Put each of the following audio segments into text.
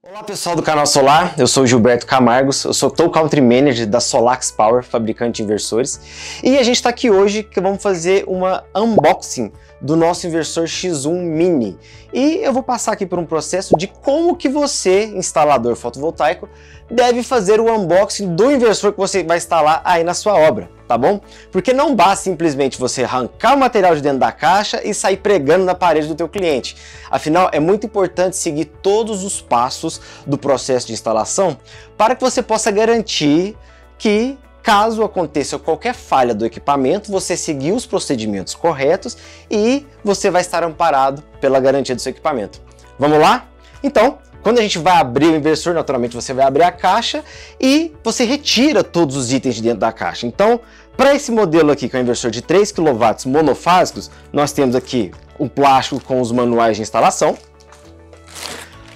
Olá pessoal do canal Solar, eu sou o Gilberto Camargos, eu sou Tow Country Manager da Solax Power, fabricante de inversores, e a gente está aqui hoje que vamos fazer uma unboxing do nosso inversor X1 Mini. E eu vou passar aqui por um processo de como que você, instalador fotovoltaico, deve fazer o unboxing do inversor que você vai instalar aí na sua obra, tá bom? Porque não basta simplesmente você arrancar o material de dentro da caixa e sair pregando na parede do teu cliente. Afinal, é muito importante seguir todos os passos do processo de instalação para que você possa garantir que, caso aconteça qualquer falha do equipamento, você seguir os procedimentos corretos e você vai estar amparado pela garantia do seu equipamento. Vamos lá? Então, quando a gente vai abrir o inversor, naturalmente você vai abrir a caixa e você retira todos os itens de dentro da caixa. Então, para esse modelo aqui, que é um inversor de 3 kW monofásicos, nós temos aqui o plástico com os manuais de instalação.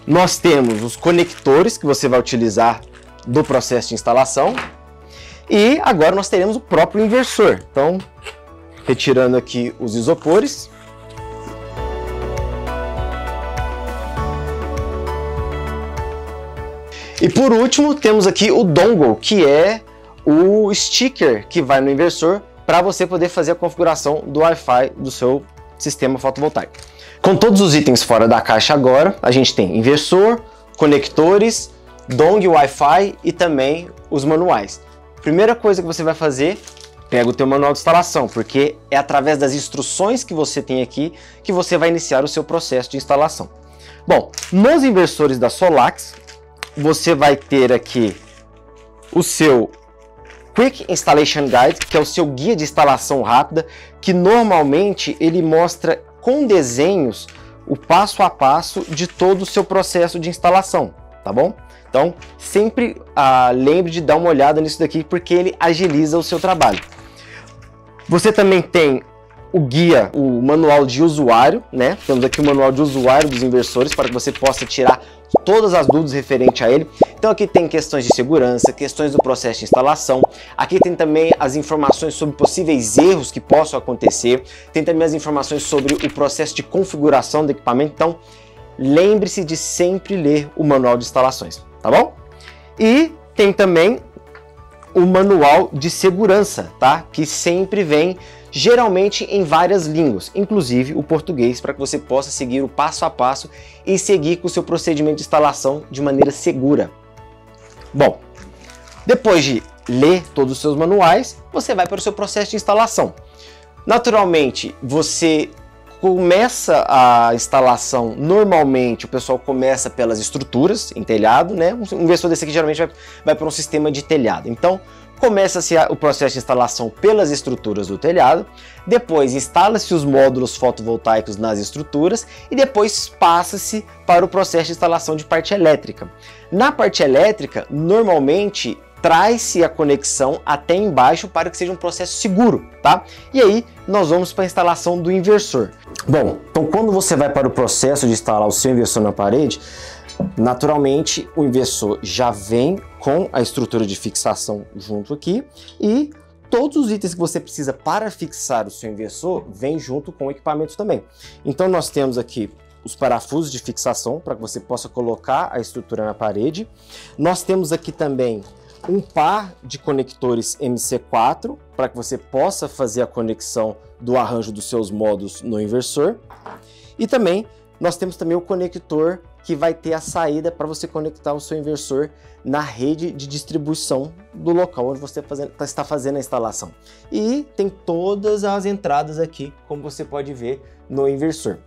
Nós temos os conectores que você vai utilizar do processo de instalação. E agora nós teremos o próprio inversor. Então, retirando aqui os isopores. E por último, temos aqui o dongle, que é o sticker que vai no inversor para você poder fazer a configuração do Wi-Fi do seu sistema fotovoltaico. Com todos os itens fora da caixa agora, a gente tem inversor, conectores, dongle Wi-Fi e também os manuais. Primeira coisa que você vai fazer, pega o teu manual de instalação, porque é através das instruções que você tem aqui que você vai iniciar o seu processo de instalação. Bom, nos inversores da Solax, você vai ter aqui o seu Quick Installation Guide, que é o seu guia de instalação rápida, que normalmente ele mostra com desenhos o passo a passo de todo o seu processo de instalação, tá bom? Então, sempre lembre de dar uma olhada nisso daqui, porque ele agiliza o seu trabalho. Você também tem o guia, o manual de usuário, né? Temos aqui o manual de usuário dos inversores para que você possa tirar todas as dúvidas referentes a ele. Então aqui tem questões de segurança, questões do processo de instalação. Aqui tem também as informações sobre possíveis erros que possam acontecer. Tem também as informações sobre o processo de configuração do equipamento. Então, lembre-se de sempre ler o manual de instalações, tá bom? E tem também o manual de segurança, tá? Que sempre vem geralmente em várias línguas, inclusive o português, para que você possa seguir o passo a passo e seguir com o seu procedimento de instalação de maneira segura. Bom, depois de ler todos os seus manuais, você vai para o seu processo de instalação. Naturalmente, você começa a instalação, normalmente o pessoal começa pelas estruturas em telhado, né? Um inversor desse aqui geralmente vai para um sistema de telhado. Então, começa-se o processo de instalação pelas estruturas do telhado, depois instala-se os módulos fotovoltaicos nas estruturas e depois passa-se para o processo de instalação de parte elétrica. Na parte elétrica, normalmente traz-se a conexão até embaixo para que seja um processo seguro, tá? E aí nós vamos para a instalação do inversor. Bom, então quando você vai para o processo de instalar o seu inversor na parede, naturalmente o inversor já vem com a estrutura de fixação junto aqui e todos os itens que você precisa para fixar o seu inversor vem junto com o equipamento também. Então nós temos aqui os parafusos de fixação para que você possa colocar a estrutura na parede. Nós temos aqui também um par de conectores MC4 para que você possa fazer a conexão do arranjo dos seus módulos no inversor. E também nós temos também o conector que vai ter a saída para você conectar o seu inversor na rede de distribuição do local onde você está fazendo a instalação. E tem todas as entradas aqui, como você pode ver no inversor.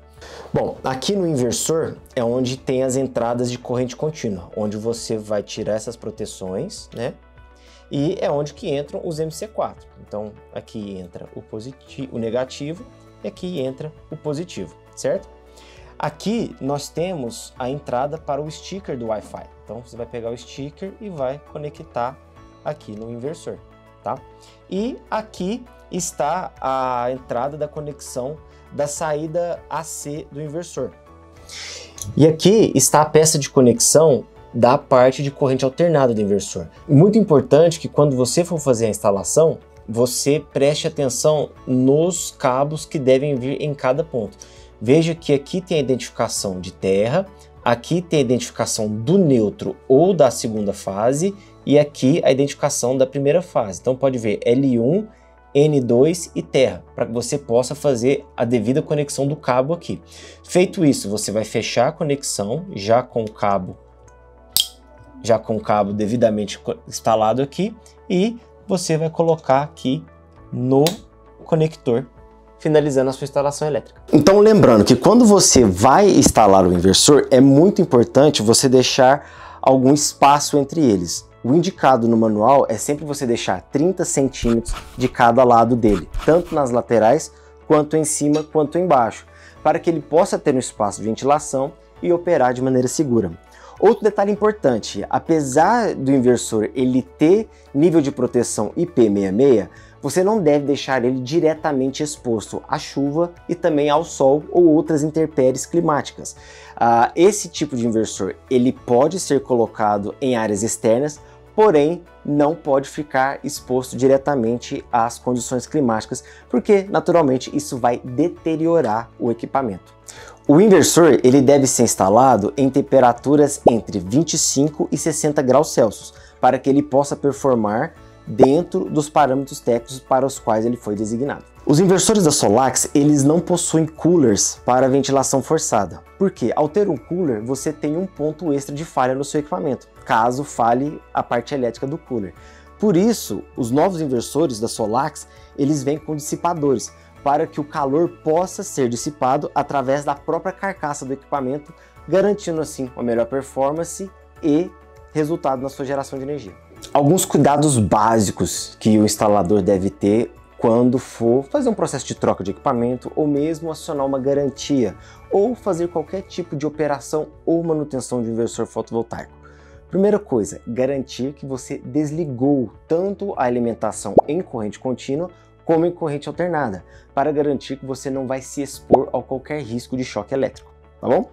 Bom, aqui no inversor é onde tem as entradas de corrente contínua, onde você vai tirar essas proteções, né? E é onde que entram os MC4. Então, aqui entra o positivo, o negativo, e aqui entra o positivo, certo? Aqui nós temos a entrada para o sticker do Wi-Fi. Então, você vai pegar o sticker e vai conectar aqui no inversor, tá? E aqui está a entrada da conexão da saída AC do inversor. E aqui está a peça de conexão da parte de corrente alternada do inversor. Muito importante que quando você for fazer a instalação, você preste atenção nos cabos que devem vir em cada ponto. Veja que aqui tem a identificação de terra, aqui tem a identificação do neutro ou da segunda fase e aqui a identificação da primeira fase. Então pode ver L1, N2 e terra, para que você possa fazer a devida conexão do cabo aqui. Feito isso, você vai fechar a conexão já com o cabo devidamente instalado aqui e você vai colocar aqui no conector, finalizando a sua instalação elétrica. Então lembrando que quando você vai instalar o inversor, é muito importante você deixar algum espaço entre eles. O indicado no manual é sempre você deixar 30 centímetros de cada lado dele, tanto nas laterais, quanto em cima, quanto embaixo, para que ele possa ter um espaço de ventilação e operar de maneira segura. Outro detalhe importante, apesar do inversor ele ter nível de proteção IP66, você não deve deixar ele diretamente exposto à chuva e também ao sol ou outras intempéries climáticas. Esse tipo de inversor ele pode ser colocado em áreas externas, porém não pode ficar exposto diretamente às condições climáticas, porque naturalmente isso vai deteriorar o equipamento. O inversor ele deve ser instalado em temperaturas entre 25 e 60 graus Celsius, para que ele possa performar dentro dos parâmetros técnicos para os quais ele foi designado. Os inversores da Solax, eles não possuem coolers para ventilação forçada, porque ao ter um cooler, você tem um ponto extra de falha no seu equipamento, caso falhe a parte elétrica do cooler. Por isso, os novos inversores da Solax, eles vêm com dissipadores, para que o calor possa ser dissipado através da própria carcaça do equipamento, garantindo assim uma melhor performance e resultado na sua geração de energia. Alguns cuidados básicos que o instalador deve ter quando for fazer um processo de troca de equipamento ou mesmo acionar uma garantia ou fazer qualquer tipo de operação ou manutenção de inversor fotovoltaico. Primeira coisa, garantir que você desligou tanto a alimentação em corrente contínua como em corrente alternada, para garantir que você não vai se expor a qualquer risco de choque elétrico, tá bom?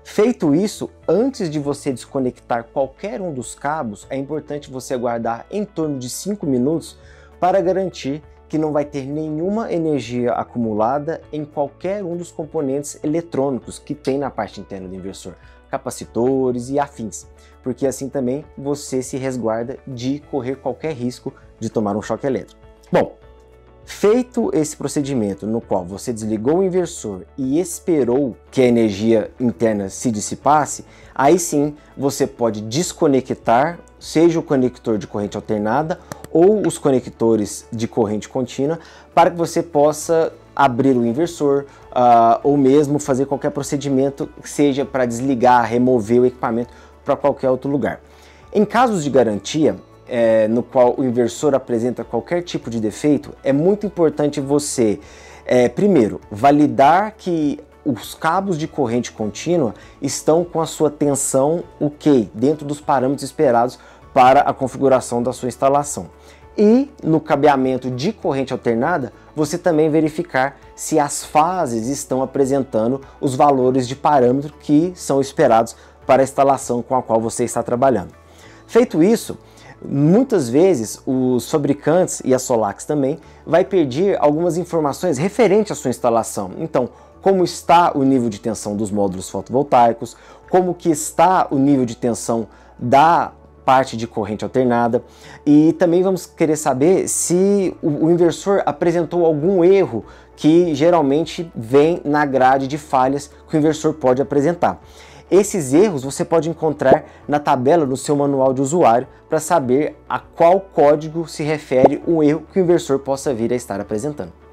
Feito isso, antes de você desconectar qualquer um dos cabos, é importante você aguardar em torno de 5 minutos para garantir que não vai ter nenhuma energia acumulada em qualquer um dos componentes eletrônicos que tem na parte interna do inversor, capacitores e afins, porque assim também você se resguarda de correr qualquer risco de tomar um choque elétrico. Bom, feito esse procedimento no qual você desligou o inversor e esperou que a energia interna se dissipasse, aí sim você pode desconectar, seja o conector de corrente alternada ou os conectores de corrente contínua, para que você possa abrir o inversor ou mesmo fazer qualquer procedimento, seja para desligar, remover o equipamento para qualquer outro lugar. Em casos de garantia, no qual o inversor apresenta qualquer tipo de defeito, é muito importante você, primeiro, validar que os cabos de corrente contínua estão com a sua tensão ok, dentro dos parâmetros esperados para a configuração da sua instalação. E no cabeamento de corrente alternada, você também verificar se as fases estão apresentando os valores de parâmetro que são esperados para a instalação com a qual você está trabalhando. Feito isso, muitas vezes os fabricantes e a Solax também vai pedir algumas informações referentes à sua instalação. Então, como está o nível de tensão dos módulos fotovoltaicos, como que está o nível de tensão da parte de corrente alternada, e também vamos querer saber se o inversor apresentou algum erro que geralmente vem na grade de falhas que o inversor pode apresentar. Esses erros você pode encontrar na tabela no seu manual de usuário para saber a qual código se refere o erro que o inversor possa vir a estar apresentando.